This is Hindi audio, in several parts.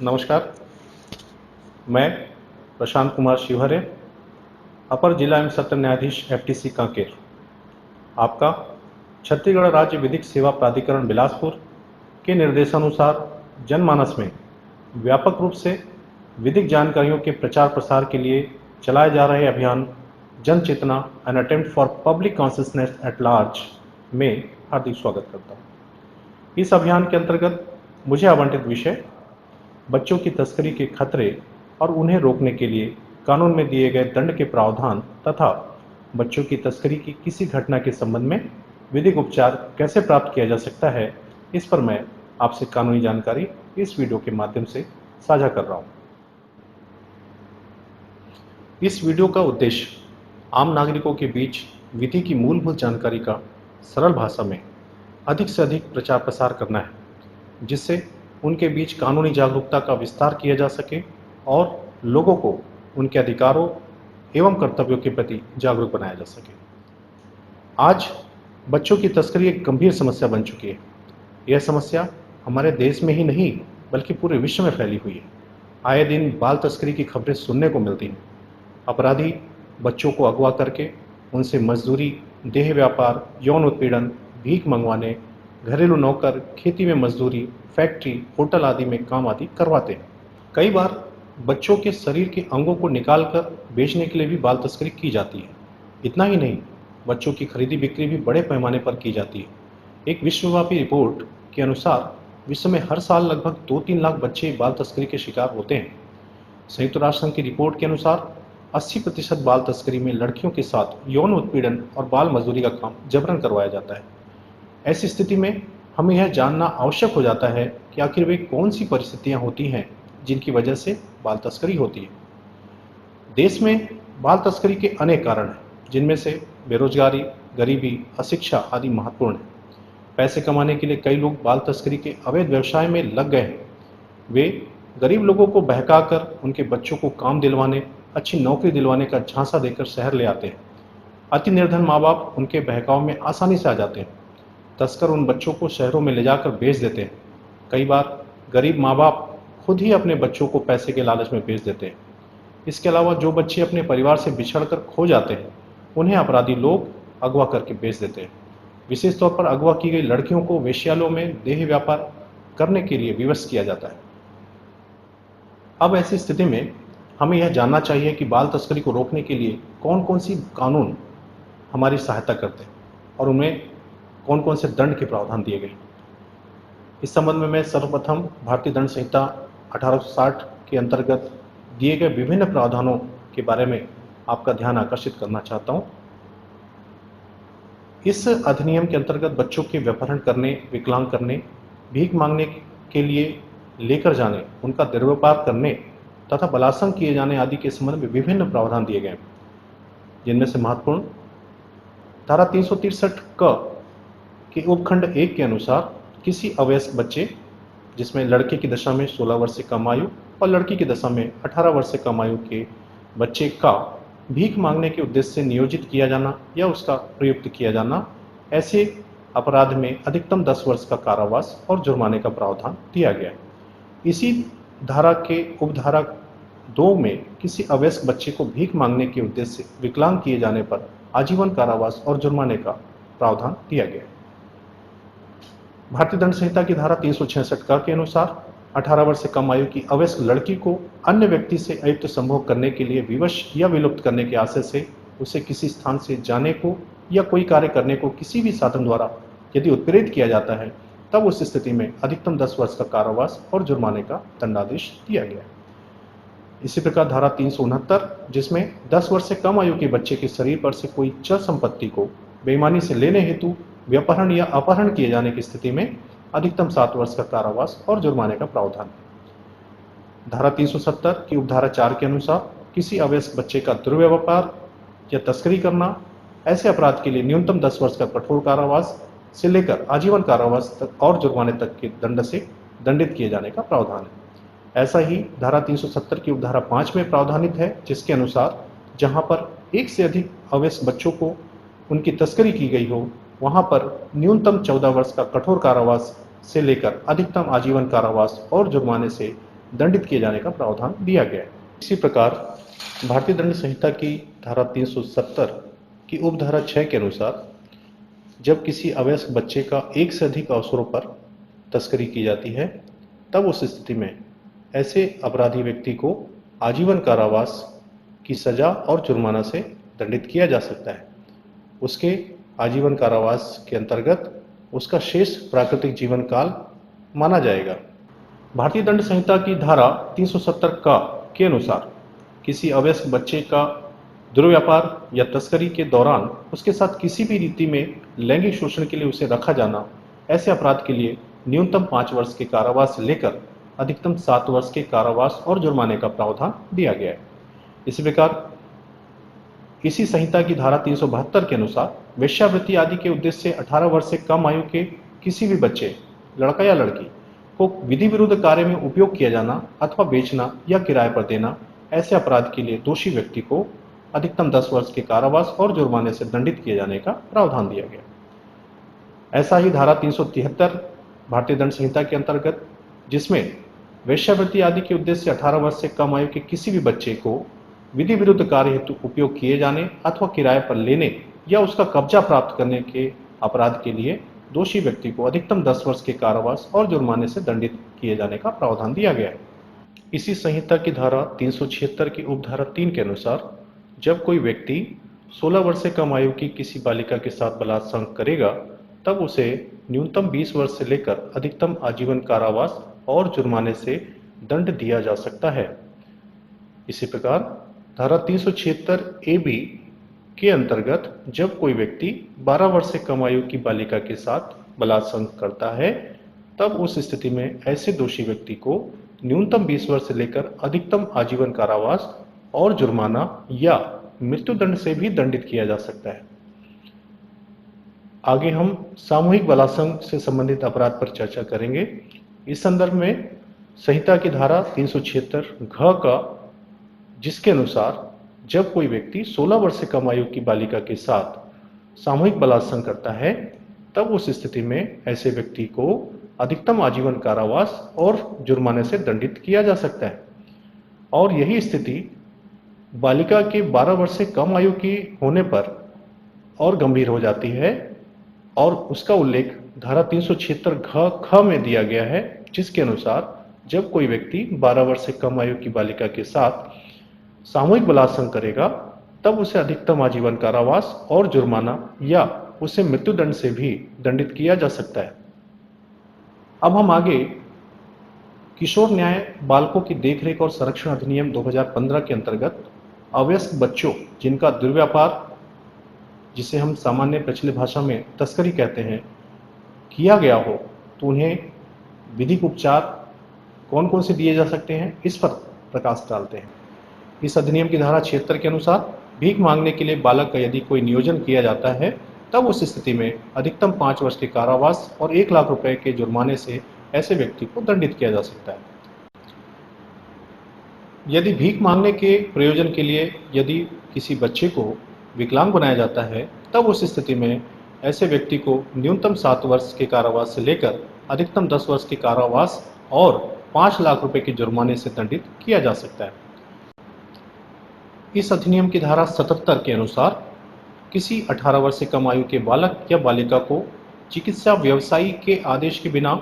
नमस्कार। मैं प्रशांत कुमार शिवहरे, अपर जिला एवं सत्र न्यायाधीश एफटीसी कांकेर, आपका छत्तीसगढ़ राज्य विधिक सेवा प्राधिकरण बिलासपुर के निर्देशानुसार जनमानस में व्यापक रूप से विधिक जानकारियों के प्रचार प्रसार के लिए चलाए जा रहे अभियान जन चेतना an attempt for public consciousness at large में हार्दिक स्वागत करता हूँ। इस अभियान के अंतर्गत मुझे आवंटित विषय बच्चों की तस्करी के खतरे और उन्हें रोकने के लिए कानून में दिए गए दंड के प्रावधान तथा बच्चों की तस्करी की किसी घटना के संबंध में विधिक उपचार कैसे प्राप्त किया जा सकता है, इस पर मैं आपसे कानूनी जानकारी इस वीडियो के माध्यम से साझा कर रहा हूं। इस वीडियो का उद्देश्य आम नागरिकों के बीच विधि की मूलभूत जानकारी का सरल भाषा में अधिक से अधिक प्रचार प्रसार करना है, जिससे उनके बीच कानूनी जागरूकता का विस्तार किया जा सके और लोगों को उनके अधिकारों एवं कर्तव्यों के प्रति जागरूक बनाया जा सके। आज बच्चों की तस्करी एक गंभीर समस्या बन चुकी है। यह समस्या हमारे देश में ही नहीं बल्कि पूरे विश्व में फैली हुई है। आए दिन बाल तस्करी की खबरें सुनने को मिलती हैं। अपराधी बच्चों को अगवा करके उनसे मजदूरी, देह व्यापार, यौन उत्पीड़न, भीख मंगवाने, घरेलू नौकर, खेती में मजदूरी, फैक्ट्री, होटल आदि में काम आदि करवाते हैं। कई बार बच्चों के शरीर के अंगों को निकालकर बेचने के लिए भी बाल तस्करी की जाती है। इतना ही नहीं, बच्चों की खरीदी बिक्री भी बड़े पैमाने पर की जाती है। एक विश्वव्यापी रिपोर्ट के अनुसार विश्व में हर साल लगभग 2-3 लाख बच्चे बाल तस्करी के शिकार होते हैं। संयुक्त राष्ट्र संघ की रिपोर्ट के अनुसार 80% बाल तस्करी में लड़कियों के साथ यौन उत्पीड़न और बाल मजदूरी का काम जबरन करवाया जाता है। ऐसी स्थिति में हमें यह जानना आवश्यक हो जाता है कि आखिर वे कौन सी परिस्थितियां होती हैं जिनकी वजह से बाल तस्करी होती है। देश में बाल तस्करी के अनेक कारण हैं, जिनमें से बेरोजगारी, गरीबी, अशिक्षा आदि महत्वपूर्ण है। पैसे कमाने के लिए कई लोग बाल तस्करी के अवैध व्यवसाय में लग गए हैं। वे गरीब लोगों को बहकाकर उनके बच्चों को काम दिलवाने, अच्छी नौकरी दिलवाने का झांसा देकर शहर ले आते हैं। अति निर्धन माँ बाप उनके बहकाव में आसानी से आ जाते हैं। तस्कर उन बच्चों को शहरों में ले जाकर बेच देते हैं। कई बार गरीब माँ बाप खुद ही अपने बच्चों को पैसे के लालच में बेच देते हैं। इसके अलावा जो बच्चे अपने परिवार से बिछड़कर खो जाते हैं, उन्हें अपराधी लोग अगवा करके बेच देते हैं। विशेष तौर पर अगवा की गई लड़कियों को वेश्यालयों में देह व्यापार करने के लिए विवश किया जाता है। अब ऐसी स्थिति में हमें यह जानना चाहिए कि बाल तस्करी को रोकने के लिए कौन कौन सी कानून हमारी सहायता करते हैं और उनमें कौन कौन से दंड के प्रावधान दिए गए। इस संबंध में मैं सर्वप्रथम भारतीय दंड संहिता 1860 के अंतर्गत दिए गए विभिन्न प्रावधानों के बारे में आपका ध्यान आकर्षित करना चाहता हूं। इस अधिनियम के अंतर्गत बच्चों के व्यपहरण करने, विकलांग करने, भीख मांगने के लिए लेकर जाने, उनका दुर्व्यवहार करने तथा बलात्संग किए जाने आदि के संबंध में विभिन्न प्रावधान दिए गए, जिनमें से महत्वपूर्ण धारा 363 क के उपखंड 1 के अनुसार किसी अवयस्क बच्चे, जिसमें लड़के की दशा में 16 वर्ष से कम आयु और लड़की की दशा में 18 वर्ष से कम आयु के बच्चे का भीख मांगने के उद्देश्य से नियोजित किया जाना या उसका प्रयुक्त किया जाना, ऐसे अपराध में अधिकतम 10 वर्ष का कारावास और जुर्माने का प्रावधान दिया गया है। इसी धारा के उपधारा 2 में किसी अवयस्क बच्चे को भीख मांगने के उद्देश्य से विकलांग किए जाने पर आजीवन कारावास और जुर्माने का प्रावधान दिया गया है। भारतीय दंड संहिता की धारा 366 क के अनुसार 18 वर्ष से कम आयु की अवयस्क लड़की को अन्य व्यक्ति से अयुक्त संभोग करने के लिए विवश या विलुप्त करने के आशय से उसे किसी स्थान से जाने को या कोई कार्य करने को किसी भी साधन द्वारा यदि उत्प्रेरित किया जाता है, तब उस स्थिति में अधिकतम 10 वर्ष का कारावास और जुर्माने का दंडादेश दिया गया है। इसी प्रकार धारा 369, जिसमें 10 वर्ष से कम आयु के बच्चे के शरीर पर से कोई चल संपत्ति को बेईमानी से लेने हेतु व्यपहरण या अपहरण किए जाने की स्थिति में अधिकतम 7 वर्ष का कारावास और जुर्माने का प्रावधान है। धारा 370 की उपधारा 4 के अनुसार किसी अवयस्क बच्चे का दुर्व्यवहार या तस्करी करना, ऐसे अपराध के लिए न्यूनतम 10 वर्ष का कठोर कारावास से लेकर आजीवन कारावास तक और जुर्माने तक के दंड से दंडित किए जाने का प्रावधान है। ऐसा ही धारा 370 की उपधारा 5 में प्रावधानित है, जिसके अनुसार जहां पर एक से अधिक अवयस्क बच्चों को उनकी तस्करी की गई हो, वहां पर न्यूनतम 14 वर्ष का कठोर कारावास से लेकर अधिकतम आजीवन कारावास और जुर्माने से दंडित किए जाने का प्रावधान दिया गया है। इसी प्रकार भारतीय दंड संहिता की धारा 370 की उपधारा 6 के अनुसार जब किसी अवयस्क बच्चे का एक से अधिक अवसरों पर तस्करी की जाती है, तब उस स्थिति में ऐसे अपराधी व्यक्ति को आजीवन कारावास की सजा और जुर्माना से दंडित किया जा सकता है। उसके आजीवन कारावास के अंतर्गत उसका शेष प्राकृतिक जीवन काल माना जाएगा। भारतीय दंड संहिता की धारा 370 का के अनुसार किसी अवयस्क बच्चे का दुर्व्यापार या तस्करी के दौरान उसके साथ किसी भी रीति में लैंगिक शोषण के लिए उसे रखा जाना, ऐसे अपराध के लिए न्यूनतम 5 वर्ष के कारावास से लेकर अधिकतम 7 वर्ष के कारावास और जुर्माने का प्रावधान दिया गया है। इसी प्रकार इसी संहिता की धारा 372 के अनुसार वेश्यावृत्ति आदि के उद्देश्य से 18 वर्ष से कम आयु के किसी भी बच्चे, लड़का या लड़की को विधि विरुद्ध कार्य में उपयोग किया जाना अथवा बेचना या किराए पर देना, ऐसे अपराध के लिए दोषी व्यक्ति को अधिकतम 10 वर्ष के कारावास और जुर्माने से दंडित किए जाने का प्रावधान दिया गया। ऐसा ही धारा 373 भारतीय दंड संहिता के अंतर्गत, जिसमें वेश्यावृत्ति आदि के उद्देश्य से 18 वर्ष से कम आयु के किसी भी बच्चे को विधि विरुद्ध कार्य हेतु उपयोग किए जाने अथवा किराए पर लेने या उसका कब्जा प्राप्त करने के अपराध के लिए दोषी व्यक्ति को अधिकतम 10 वर्ष के कारावास और जुर्माने से दंडित किए जाने का प्रावधान दिया गया है। इसी संहिता की धारा 376 की उपधारा 3 के अनुसार जब कोई व्यक्ति 16 वर्ष से कम आयु की किसी बालिका के साथ बलात्कार करेगा, तब उसे न्यूनतम 20 वर्ष से लेकर अधिकतम आजीवन कारावास और जुर्माने से दंड दिया जा सकता है। इसी प्रकार धारा 376 ए बी के अंतर्गत जब कोई व्यक्ति 12 वर्ष से कम आयु की बालिका के साथ बलात्कार करता है, तब उस स्थिति में ऐसे दोषी व्यक्ति को न्यूनतम 20 वर्ष से लेकर अधिकतम आजीवन कारावास और जुर्माना या मृत्यु दंड से भी दंडित किया जा सकता है। आगे हम सामूहिक बलात्कार से संबंधित अपराध पर चर्चा करेंगे। इस संदर्भ में संहिता की धारा 376 घ का, जिसके अनुसार जब कोई व्यक्ति 16 वर्ष से कम आयु की बालिका के साथ सामूहिक बलात्कार करता है, तब उस स्थिति में ऐसे व्यक्ति को अधिकतम आजीवन कारावास और जुर्माने से दंडित किया जा सकता है। और यही स्थिति बालिका के 12 वर्ष से कम आयु की होने पर और गंभीर हो जाती है, और उसका उल्लेख धारा 376 घ ख में दिया गया है, जिसके अनुसार जब कोई व्यक्ति 12 वर्ष से कम आयु की बालिका के साथ सामूहिक बलात्कार करेगा, तब उसे अधिकतम आजीवन कारावास और जुर्माना या उसे मृत्यु दंड से भी दंडित किया जा सकता है। अब हम आगे किशोर न्याय बालकों की देखरेख और संरक्षण अधिनियम 2015 के अंतर्गत अवयस्क बच्चों जिनका दुर्व्यापार, जिसे हम सामान्य प्रचलित भाषा में तस्करी कहते हैं, किया गया हो, तो उन्हें विधिक उपचार कौन कौन से दिए जा सकते हैं, इस पर प्रकाश डालते हैं। इस अधिनियम की धारा 76 के अनुसार भीख मांगने के लिए बालक का यदि कोई नियोजन किया जाता है, तब उस स्थिति में अधिकतम 5 वर्ष के कारावास और 1 लाख रुपए के जुर्माने से ऐसे व्यक्ति को दंडित किया जा सकता है। यदि भीख मांगने के प्रयोजन के लिए यदि किसी बच्चे को विकलांग बनाया जाता है, तब उस स्थिति में ऐसे व्यक्ति को न्यूनतम 7 वर्ष के कारावास से लेकर अधिकतम 10 वर्ष के कारावास और 5 लाख रुपए के जुर्माने से दंडित किया जा सकता है। इस अधिनियम की धारा 77 के अनुसार किसी 18 वर्ष से कम आयु के बालक या बालिका को चिकित्सा व्यवसायी के आदेश के बिना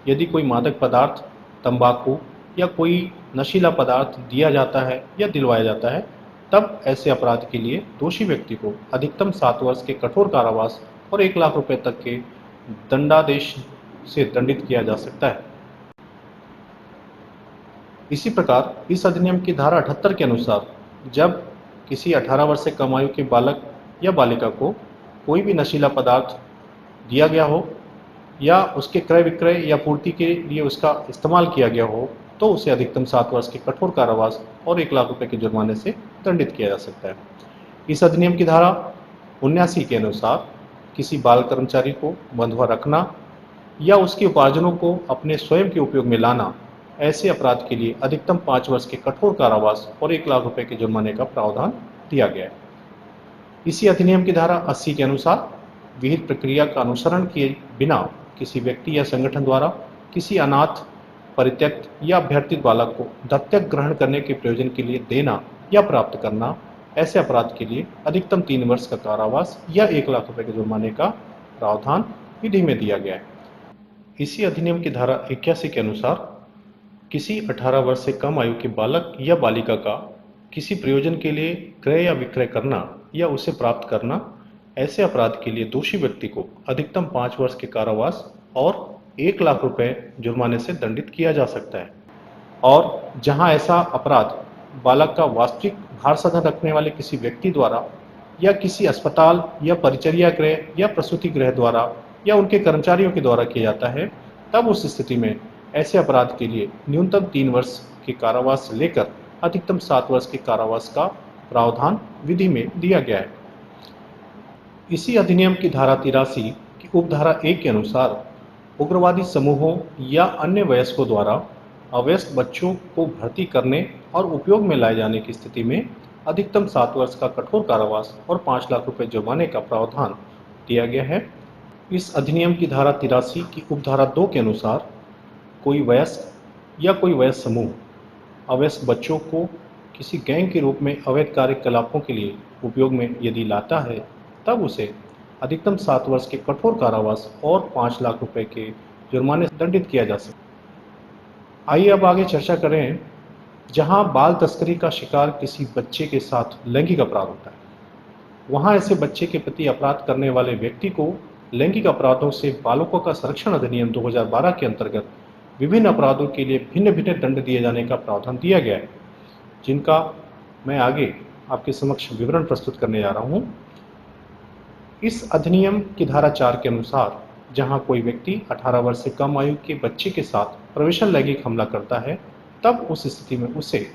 यदि कोई मादक पदार्थ, तंबाकू या कोई नशीला पदार्थ दिया जाता है या दिलवाया जाता है, तब ऐसे अपराध के लिए दोषी व्यक्ति को अधिकतम 7 वर्ष के कठोर कारावास और 1 लाख रुपए तक के दंडादेश से दंडित किया जा सकता है। इसी प्रकार इस अधिनियम की धारा 78 के अनुसार जब किसी 18 वर्ष से कम आयु के बालक या बालिका को कोई भी नशीला पदार्थ दिया गया हो या उसके क्रय विक्रय या पूर्ति के लिए उसका इस्तेमाल किया गया हो, तो उसे अधिकतम 7 वर्ष के कठोर कारावास और 1 लाख रुपए के जुर्माने से दंडित किया जा सकता है। इस अधिनियम की धारा 79 के अनुसार किसी बाल कर्मचारी को बंधुआ रखना या उसके उपार्जनों को अपने स्वयं के उपयोग में लाना, ऐसे अपराध के लिए अधिकतम 5 वर्ष के कठोर कारावास और 1 लाख रुपए के जुर्माने का प्रावधान दिया गया है। इसी अधिनियम की धारा 80 के अनुसार विहित प्रक्रिया का अनुसरण किए बिना किसी व्यक्ति या संगठन द्वारा किसी अनाथ परित्यक्त या अभ्यर्थित बालक को दत्तक ग्रहण करने के प्रयोजन के लिए देना या प्राप्त करना, ऐसे अपराध के लिए अधिकतम 3 वर्ष का कारावास या 1 लाख रुपए के जुर्माने का प्रावधान विधि में दिया गया है। इसी अधिनियम की धारा 81 के अनुसार किसी 18 वर्ष से कम आयु के बालक या बालिका का किसी प्रयोजन के लिए क्रय या विक्रय करना या उसे प्राप्त करना, ऐसे अपराध के लिए दोषी व्यक्ति को अधिकतम 5 वर्ष के कारावास और 1 लाख रुपए जुर्माने से दंडित किया जा सकता है। और जहां ऐसा अपराध बालक का वास्तविक भार साधन रखने वाले किसी व्यक्ति द्वारा या किसी अस्पताल या परिचर्या गृह या प्रसूति गृह द्वारा या उनके कर्मचारियों के द्वारा किया जाता है, तब उस स्थिति में ऐसे अपराध के लिए न्यूनतम 3 वर्ष के कारावास से लेकर अधिकतम 7 वर्ष के कारावास का प्रावधान विधि में दिया गया है। इसी अधिनियम की धारा 83 की उपधारा 1 के अनुसार उग्रवादी समूहों या अन्य वयस्कों द्वारा अवयस्क बच्चों को भर्ती करने और उपयोग में लाए जाने की स्थिति में अधिकतम 7 वर्ष का कठोर कारावास और 5 लाख रुपए जुर्माने का प्रावधान दिया गया है। इस अधिनियम की धारा 83 की उपधारा 2 के अनुसार कोई वयस्क या कोई वयस्क समूह अवयस्क बच्चों को किसी गैंग के रूप में अवैध कार्यकलापों के लिए उपयोग में यदि लाता है, तब उसे अधिकतम 7 वर्ष के कठोर कारावास और 5 लाख रुपए के जुर्माने से दंडित किया जा सकता है। आइए अब आगे चर्चा करें, जहां बाल तस्करी का शिकार किसी बच्चे के साथ लैंगिक अपराध होता है, वहां ऐसे बच्चे के प्रति अपराध करने वाले व्यक्ति को लैंगिक अपराधों से बालकों का संरक्षण अधिनियम 2012 के अंतर्गत विभिन्न अपराधों के लिए भिन्न भिन्न दंड दिए जाने का प्रावधान दिया गया है, जिनका मैं आगे आपके समक्ष विवरण प्रस्तुत करने जा रहा हूं। इस अधिनियम की धारा 4 के अनुसार जहां कोई व्यक्ति 18 वर्ष से कम आयु के बच्चे के साथ प्रवेशन लैंगिक हमला करता है, तब उस स्थिति में उसे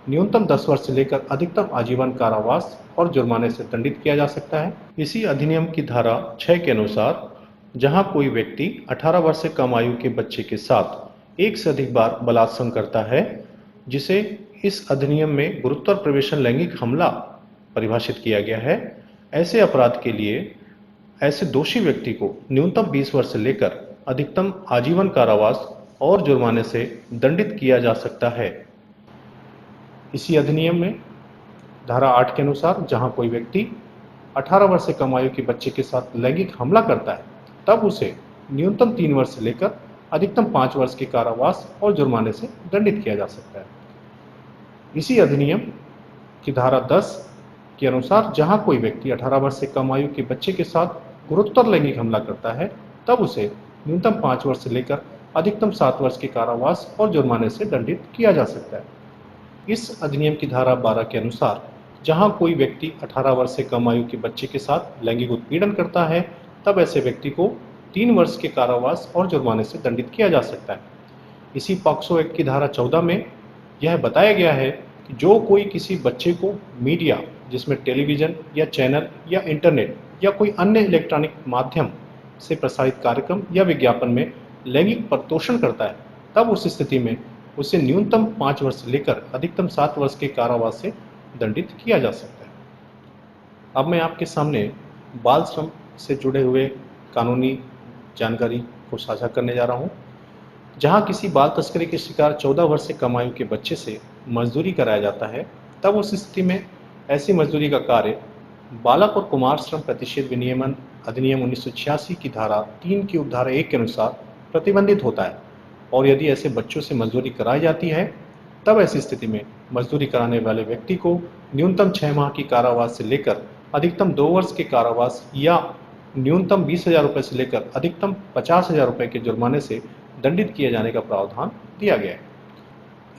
न्यूनतम 10 वर्ष से लेकर अधिकतम आजीवन कारावास और जुर्माने से दंडित किया जा सकता है। इसी अधिनियम की धारा 6 के अनुसार जहां कोई व्यक्ति 18 वर्ष से कम आयु के बच्चे के साथ एक से अधिक बार बलात्संग करता है, जिसे इस अधिनियम में गुरुतर प्रवेशन लैंगिक हमला परिभाषित किया गया है, ऐसे अपराध के लिए ऐसे दोषी व्यक्ति को न्यूनतम 20 वर्ष से लेकर अधिकतम आजीवन कारावास और जुर्माने से दंडित किया जा सकता है। इसी अधिनियम में धारा 8 के अनुसार जहां कोई व्यक्ति 18 वर्ष से कम आयु के बच्चे के साथ लैंगिक हमला करता है, तब उसे न्यूनतम 3 वर्ष से लेकर अधिकतम 5 वर्ष के कारावास और जुर्माने से दंडित किया जा सकता है। इसी अधिनियम की धारा 10 के अनुसार जहां कोई व्यक्ति 18 वर्ष से कम आयु के बच्चे के साथ गुरुतर लैंगिक हमला करता है, तब उसे न्यूनतम 5 वर्ष से लेकर अधिकतम 7 वर्ष के कारावास और जुर्माने से दंडित किया जा सकता है। इस अधिनियम की धारा 12 के अनुसार जहां कोई व्यक्ति 18 वर्ष से कम आयु के बच्चे के साथ लैंगिक उत्पीड़न करता है, तब ऐसे व्यक्ति को 3 वर्ष के कारावास और जुर्माने से दंडित किया जा सकता है। इसी पॉक्सो एक्ट की धारा 14 में यह बताया गया है कि जो कोई किसी बच्चे को मीडिया, जिसमें टेलीविजन या चैनल या इंटरनेट या कोई अन्य इलेक्ट्रॉनिक माध्यम से प्रसारित कार्यक्रम या विज्ञापन में लैंगिक प्रतोषण करता है, तब उस स्थिति में उसे न्यूनतम 5 वर्ष से लेकर अधिकतम 7 वर्ष के कारावास से दंडित किया जा सकता है। अब मैं आपके सामने बाल श्रम से जुड़े हुए कानूनी जानकारी को साझा करने जा रहा हूं। जहां किसी बाल तस्करी के शिकार 14 वर्ष से कम आयु के बच्चे से मजदूरी कराया जाता है, तब उस स्थिति में ऐसी मजदूरी का कार्य बालक और कुमार श्रम प्रतिषेध विनियमन अधिनियम 1986 की धारा 3 की उपधारा 1 के अनुसार प्रतिबंधित होता है। और यदि ऐसे बच्चों से मजदूरी कराई जाती है, तब ऐसी स्थिति में मजदूरी कराने वाले व्यक्ति को न्यूनतम 6 माह की कारावास से लेकर अधिकतम 2 वर्ष के कारावास या न्यूनतम 20,000 रुपये से लेकर अधिकतम 50,000 रुपये के जुर्माने से दंडित किए जाने का प्रावधान दिया गया है।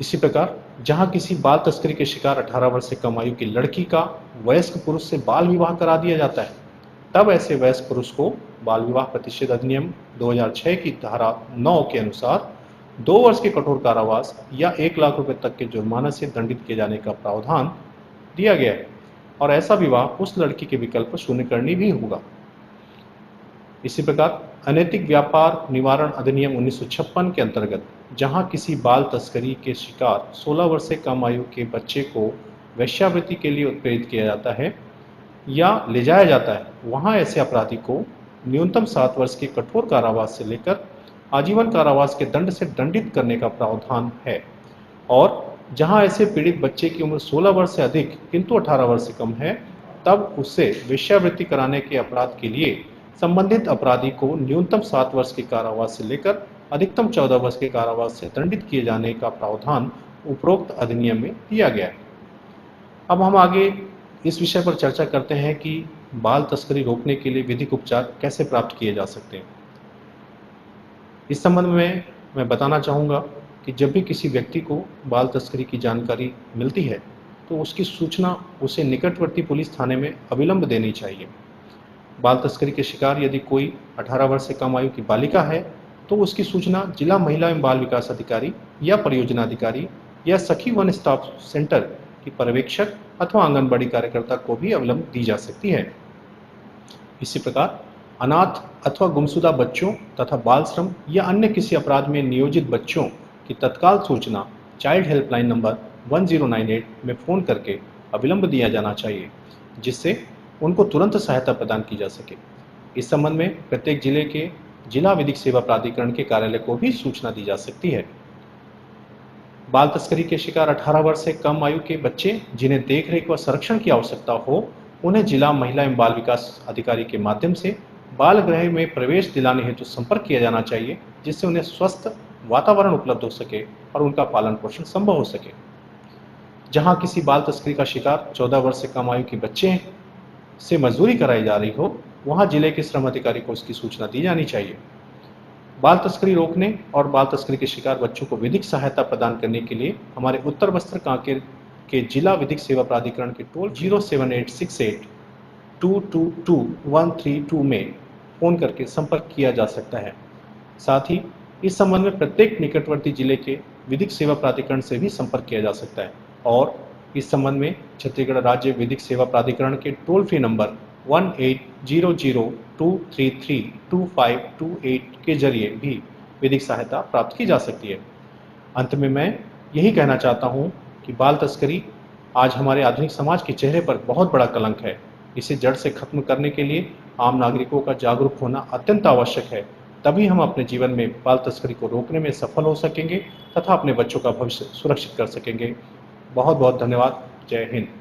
इसी प्रकार जहां किसी बाल तस्करी के शिकार 18 वर्ष से कम आयु की लड़की का वयस्क पुरुष से बाल विवाह करा दिया जाता है, तब ऐसे वयस्क पुरुष को बाल विवाह प्रतिषेध अधिनियम 2006 की धारा 9 के अनुसार 2 वर्ष के कठोर कारावास या 1 लाख रुपए तक के जुर्माने से दंडित किए जाने का प्रावधान दिया गया है, और ऐसा विवाह उस लड़की के विकल्प शून्य करनी भी होगा। इसी प्रकार अनैतिक व्यापार निवारण अधिनियम 1956 के अंतर्गत जहां किसी बाल तस्करी के शिकार 16 वर्ष से कम आयु के बच्चे को वेश्यावृत्ति के लिए उत्प्रेरित किया जाता है या ले जाया जाता है, वहां ऐसे अपराधी को न्यूनतम 7 वर्ष के कठोर कारावास से लेकर आजीवन कारावास के दंड से दंडित करने का प्रावधान है। और जहां ऐसे पीड़ित बच्चे की उम्र 16 वर्ष से अधिक किंतु 18 वर्ष से कम है, तब उससे वेश्यावृत्ति कराने के अपराध के लिए संबंधित अपराधी को न्यूनतम 7 वर्ष के कारावास से लेकर अधिकतम 14 वर्ष के कारावास से दंडित किए जाने का प्रावधान उपरोक्त अधिनियम में दिया गया है। अब हम आगे इस विषय पर चर्चा करते हैं कि बाल तस्करी रोकने के लिए विधिक उपचार कैसे प्राप्त किए जा सकते हैं। इस संबंध में मैं बताना चाहूँगा कि जब भी किसी व्यक्ति को बाल तस्करी की जानकारी मिलती है, तो उसकी सूचना उसे निकटवर्ती पुलिस थाने में अविलंब देनी चाहिए। बाल तस्करी के शिकार यदि कोई 18 वर्ष से कम आयु की बालिका है, तो उसकी सूचना जिला महिला एवं बाल विकास अधिकारी या परियोजना अधिकारी या सखी वन स्टॉप सेंटर की पर्यवेक्षक अथवा आंगनबाड़ी कार्यकर्ता को भी अविलंब दी जा सकती है। इसी प्रकार अनाथ अथवा गुमशुदा बच्चों तथा बाल श्रम या अन्य किसी अपराध में नियोजित बच्चों की तत्काल सूचना चाइल्ड हेल्पलाइन नंबर 1098 में फ़ोन करके अविलंब दिया जाना चाहिए, जिससे उनको तुरंत सहायता प्रदान की जा सके। इस संबंध में प्रत्येक जिले के जिला विधिक सेवा प्राधिकरण के कार्यालय को भी सूचना दी जा सकती है। बाल तस्करी के शिकार 18 वर्ष से कम आयु के बच्चे जिन्हें देखरेख व संरक्षण की आवश्यकता हो, उन्हें जिला महिला एवं बाल विकास अधिकारी के माध्यम से बाल गृह में प्रवेश दिलाने हेतु संपर्क किया जाना चाहिए, जिससे उन्हें स्वस्थ वातावरण उपलब्ध हो सके और उनका पालन पोषण संभव हो सके। जहां किसी बाल तस्करी का शिकार 14 वर्ष से कम आयु के बच्चे से मजदूरी कराई जा रही हो, वहां जिले के श्रम अधिकारी को इसकी सूचना दी जानी चाहिए। बाल तस्करी रोकने और बाल तस्करी के शिकार बच्चों को विधिक सहायता प्रदान करने के लिए हमारे उत्तर बस्तर कांकेर के जिला विधिक सेवा प्राधिकरण के टोल 07868 222 में फ़ोन करके संपर्क किया जा सकता है। साथ ही इस संबंध में प्रत्येक निकटवर्ती जिले के विधिक सेवा प्राधिकरण से भी संपर्क किया जा सकता है। और इस संबंध में छत्तीसगढ़ राज्य विधिक सेवा प्राधिकरण के टोल फ्री नंबर 1800-233-2528 के जरिए भी विधिक सहायता प्राप्त की जा सकती है। अंत में मैं यही कहना चाहता हूँ कि बाल तस्करी आज हमारे आधुनिक समाज के चेहरे पर बहुत बड़ा कलंक है। इसे जड़ से खत्म करने के लिए आम नागरिकों का जागरूक होना अत्यंत आवश्यक है। तभी हम अपने जीवन में बाल तस्करी को रोकने में सफल हो सकेंगे तथा अपने बच्चों का भविष्य सुरक्षित कर सकेंगे। बहुत बहुत धन्यवाद। जय हिंद।